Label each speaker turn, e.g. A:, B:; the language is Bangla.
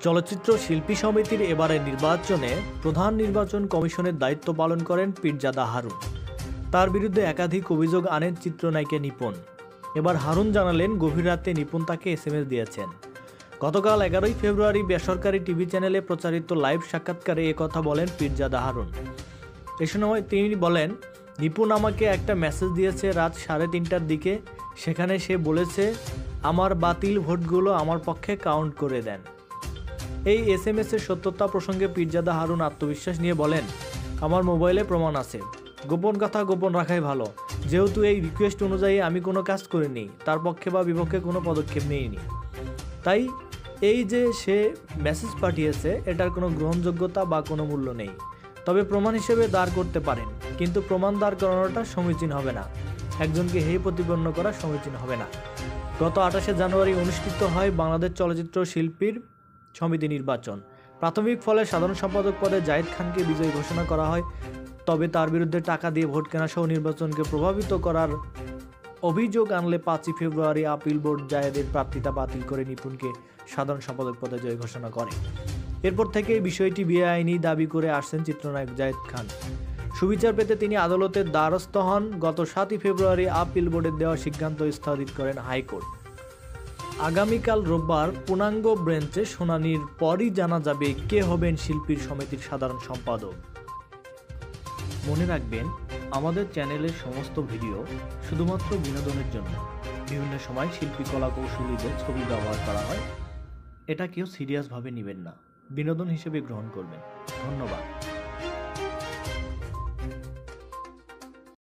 A: চলচ্চিত্র শিল্পী সমিতির এবারের নির্বাচনে প্রধান নির্বাচন কমিশনের দায়িত্ব পালন করেন পীরজাদা হারুন। তার বিরুদ্ধে একাধিক অভিযোগ আনেন চিত্রনায়িকা নিপুণ। এবার হারুন জানালেন, গভীর রাতে নিপুণ তাকে SMS দিয়েছেন। গতকাল 11ই ফেব্রুয়ারি বেসরকারি টিভি চ্যানেলে প্রচারিত লাইভ সাক্ষাৎকারে একথা বলেন পীরজাদা হারুন। এ সময় তিনি বলেন, নিপুণ আমাকে একটা মেসেজ দিয়েছে রাত 3:30টার দিকে। সেখানে সে বলেছে আমার বাতিল ভোটগুলো আমার পক্ষে কাউন্ট করে দেন। এই SMS এর সত্যতা প্রসঙ্গে পীরজাদা হারুন আত্মবিশ্বাস নিয়ে বলেন, আমার মোবাইলে প্রমাণ আছে। গোপন কথা গোপন রাখাই ভালো। যেহেতু এই রিকোয়েস্ট অনুযায়ী আমি কোনো কাজ করিনি, তার পক্ষে বা বিপক্ষে কোনো পদক্ষেপ নিইনি, তাই এই যে সে মেসেজ পাঠিয়েছে এটার কোনো গ্রহণযোগ্যতা বা কোনো মূল্য নেই। তবে প্রমাণ হিসেবে দাঁড় করতে পারেন, কিন্তু প্রমাণ দাঁড় করানোটা সমীচীন হবে না। একজনকে হেয় প্রতিপন্ন করা সমীচীন হবে না। গত 28শে জানুয়ারি অনুষ্ঠিত হয় বাংলাদেশ চলচ্চিত্র শিল্পীর সমিতি নির্বাচন। প্রাথমিক ফলে সাধারণ সম্পাদক পদে জায়েদ খানকে বিজয়ী ঘোষণা করা হয়। তবে তার বিরুদ্ধে টাকা দিয়ে ভোট কেনা সহ নির্বাচনকে প্রভাবিত করার অভিযোগ আনলে 5ই ফেব্রুয়ারি আপিল বোর্ড জায়েদের প্রার্থিতা বাতিল করে নিপুণকে সাধারণ সম্পাদক পদে জয়ী ঘোষণা করে। এরপর থেকে এই বিষয়টি বেআইনি দাবি করে আসছেন চিত্রনায়ক জায়েদ খান। সুবিচার পেতে তিনি আদালতের দ্বারস্থ হন। গত 7ই ফেব্রুয়ারি আপিল বোর্ডের দেওয়া সিদ্ধান্ত স্থগিত করেন হাইকোর্ট। আগামীকাল রোববার পূর্ণাঙ্গ বেঞ্চে শুনানির পরই জানা যাবে কে হবেন শিল্পীর সমিতির সাধারণ সম্পাদক। মনে রাখবেন, আমাদের চ্যানেলের সমস্ত ভিডিও শুধুমাত্র বিনোদনের জন্য। বিভিন্ন সময় শিল্পী কলা কৌশলীদের ছবি ব্যবহার করা হয়। এটা কেউ সিরিয়াসভাবে নেবেন না, বিনোদন হিসেবে গ্রহণ করবেন। ধন্যবাদ।